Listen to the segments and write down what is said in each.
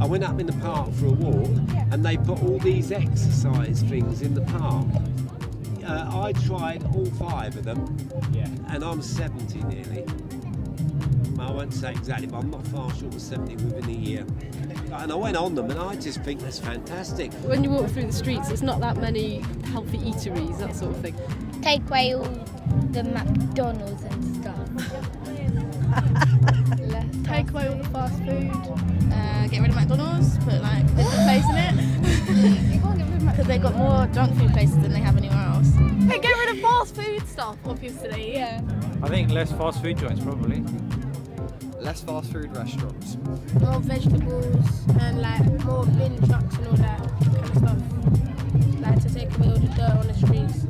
went up in the park for a walk, and they put all these exercise things in the park. I tried all 5 of them, and I'm 70 nearly. I won't say exactly, but I'm not far short of 70 within a year. And I went on them, and I just think that's fantastic. When you walk through the streets, there's not that many healthy eateries, that sort of thing. Take away all the McDonald's and stuff. Take away all the fast food. Get rid of McDonald's, put like a different place in it. Because they've got more junk food places than they have anywhere else. Hey, get rid of fast food stuff, obviously. Yeah. I think less fast food joints probably. Less fast food restaurants. More vegetables and like more bin trucks and all that kind of stuff. Like to take away all the dirt on the streets.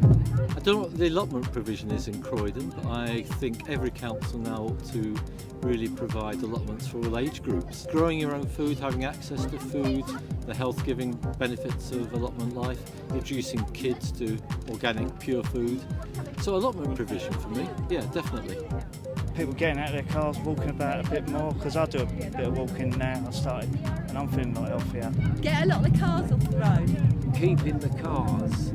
I don't know what the allotment provision is in Croydon, but I think every council now ought to really provide allotments for all age groups. Growing your own food, having access to food, the health-giving benefits of allotment life, introducing kids to organic, pure food. So allotment provision for me, yeah, definitely. People getting out of their cars, walking about a bit more, because I do a bit of walking now, I started, and I'm feeling a lot healthier. Get a lot of the cars off the road. Keeping the cars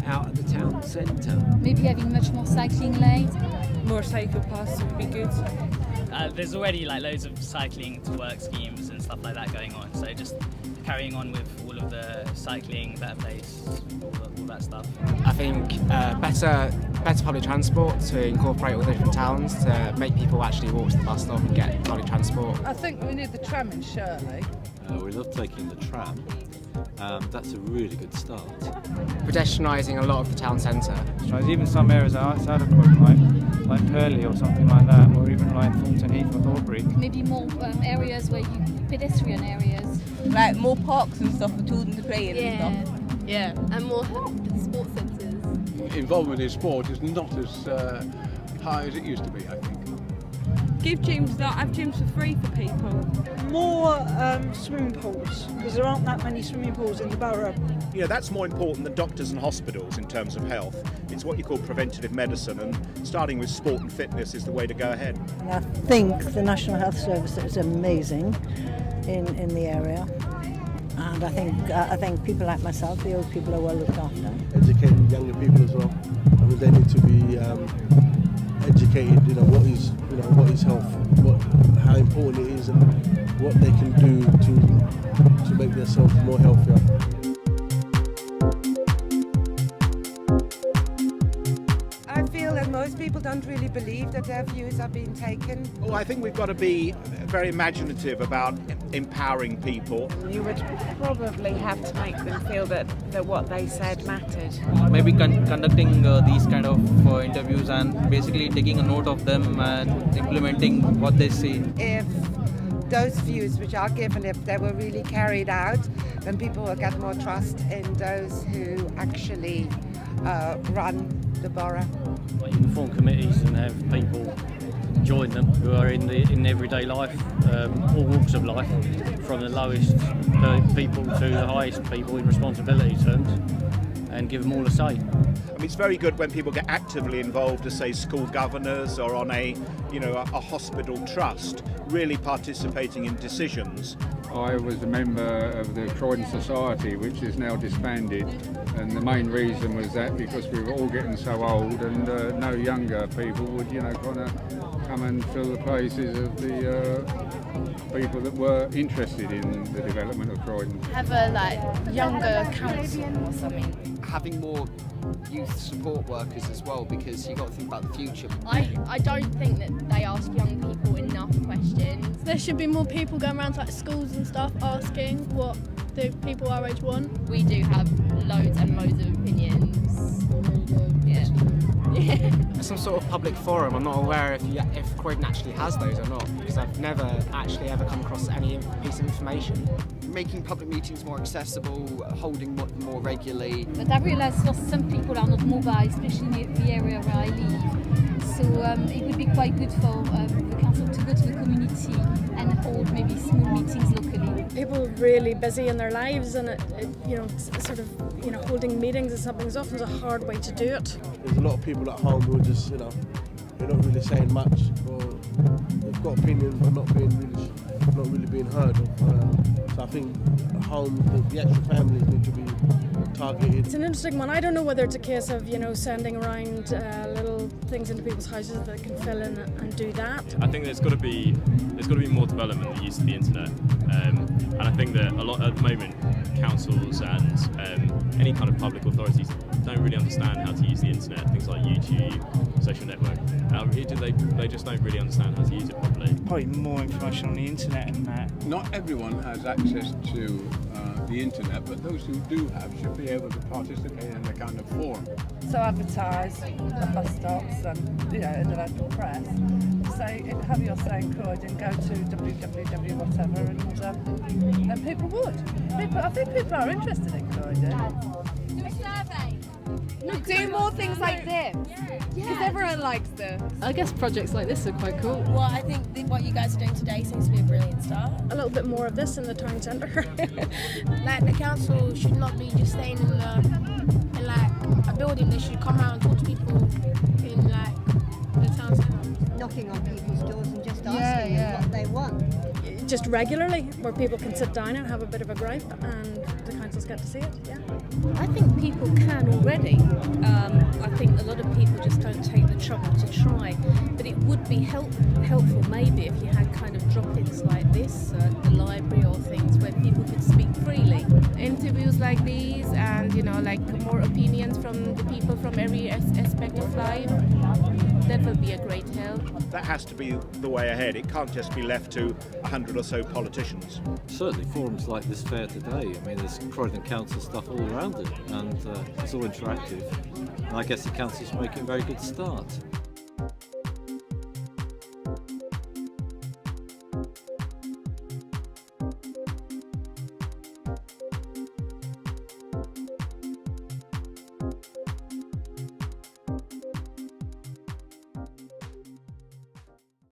out of the town centre. Maybe having much more cycling lanes. More cycle paths would be good. There's already like loads of cycling to work schemes and stuff like that going on, so just carrying on with all of the cycling, better place, all that stuff. I think better public transport to incorporate all the different towns to make people actually walk to the bus stop and get public transport. I think we need the tram in Shirley. We love taking the tram. That's a really good start. Pedestrianising a lot of the town centre. There's even some areas outside of Croydon, like Purley or something like that, or even like Thornton Heath or Thornbury. Maybe more areas where pedestrian areas. Like more parks and stuff for children to play in and stuff. Yeah, and more sports centres. Involvement in sport is not as high as it used to be, I think. Have gyms for free for people. More swimming pools, because there aren't that many swimming pools in the borough. You know, that's more important than doctors and hospitals in terms of health. It's what you call preventative medicine, and starting with sport and fitness is the way to go ahead. And I think the National Health Service is amazing in the area. And I think people like myself, the old people, are well looked after. Educating younger people as well. I mean, they need to be educated, what is health, how important it is, and what they can do to make themselves more healthier. I feel that most people don't really believe that their views are being taken. Oh, I think we've got to be very imaginative about empowering people. You would probably have to make them feel that what they said mattered. Maybe conducting these kind of interviews and basically taking a note of them and implementing what they say. If those views which are given, if they were really carried out, then people will get more trust in those who actually run the borough. Like you can form committees and have people join them who are in everyday life, all walks of life, from the lowest people to the highest people in responsibility terms, and give them all a say. I mean, it's very good when people get actively involved as, say, school governors or on a hospital trust, really participating in decisions. I was a member of the Croydon Society, which is now disbanded, and the main reason was that because we were all getting so old, and no younger people would, kind of come and fill the places of the people that were interested in the development of Croydon. Have a younger council or something. Having more youth support workers as well, because you've got to think about the future. I don't think that they ask young people enough questions. There should be more people going around to like schools and stuff asking what do people our age want. We do have loads and loads of opinions. Yeah. Some sort of public forum. I'm not aware if Croydon actually has those or not, because I've never actually ever come across any piece of information. Making public meetings more accessible, holding more regularly. But I realise for some people are not mobile, especially in the area where I live. So it would be quite good for the council to go to the community and hold maybe small meetings locally. People are really busy in their lives, and holding meetings and something is often a hard way to do it. There's a lot of people at home who are just, they're not really saying much, or they've got opinions but not really being heard of. So I think home, the actual families need to be targeted. It's an interesting one. I don't know whether it's a case of, sending around little things into people's houses that can fill in and do that. I think there's got to be more development in the use of the internet, and I think that a lot at the moment councils and any kind of public authorities don't really understand how to use the internet. Things like YouTube, social network, they just don't really understand how to use it properly. Probably more information on the internet and that. Not everyone has access to the internet, but those who do have should be able to participate in a kind of forum. So advertise at bus stops and in the local press. Say, have your say in Croydon, go to www whatever, and people would. I think people are interested in Croydon. Do a survey. Do more things like this, because everyone likes this. I guess projects like this are quite cool. Well, I think what you guys are doing today seems to be a brilliant start. A little bit more of this in the town centre. Like the council should not be just staying in like a building. They should come out and talk to people in like the town centre. Knocking on people's doors and just asking them what they want. Just regularly, where people can sit down and have a bit of a gripe and the councils get to see it, I think people can already. I think a lot of people just don't take the trouble to try. But it would be helpful maybe if you had kind of drop-ins like this at the library or things where people could speak freely. Interviews like these and, like more opinions from the people from every aspect of life. That would be a great help. That has to be the way ahead. It can't just be left to 100 or so politicians. Certainly forums like this fair today, there's Croydon Council stuff all around it, and it's all interactive. And I guess the council's making a very good start.